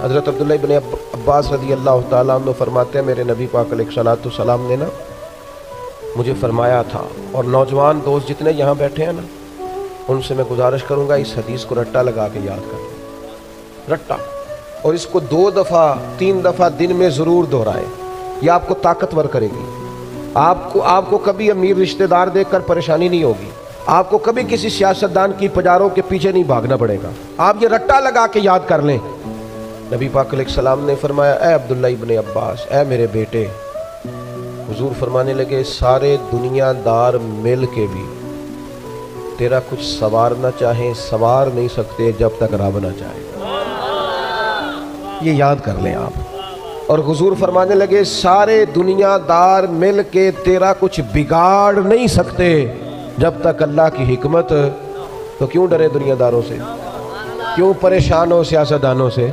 हज़रत अब्दुल्लाह इब्न अब्बास रज़ी अल्लाह ताला अन्हु फरमाते हैं, मेरे नबी पाक अलैहिस्सलातु सलाम ने ना मुझे फरमाया था, और नौजवान दोस्त जितने यहाँ बैठे हैं ना, उनसे मैं गुजारिश करूँगा इस हदीस को रट्टा लगा के याद कर लें, रट्टा, और इसको 2 दफ़ा 3 दफ़ा दिन में ज़रूर दोहराएं। यह आपको ताकतवर करेगी। आपको कभी अमीर रिश्तेदार देखकर परेशानी नहीं होगी। आपको कभी किसी सियासतदान की पजारों के पीछे नहीं भागना पड़ेगा। आप ये रट्टा लगा के याद कर लें। नबी पाक अलैहिस्सलाम ने फरमाया, ए अब्दुल्ला इब्न अब्बास, ए मेरे बेटे, हुजूर फरमाने लगे, सारे दुनियादार मिल के भी तेरा कुछ सवारना चाहें, सवार नहीं सकते जब तक रब ना चाहे। ये याद कर लें आप। और हुजूर फरमाने लगे, सारे दुनियादार मिल के तेरा कुछ बिगाड़ नहीं सकते जब तक अल्लाह की हिकमत। तो क्यों डरे दुनियादारों से, क्यों परेशान हो सियासतदानों से।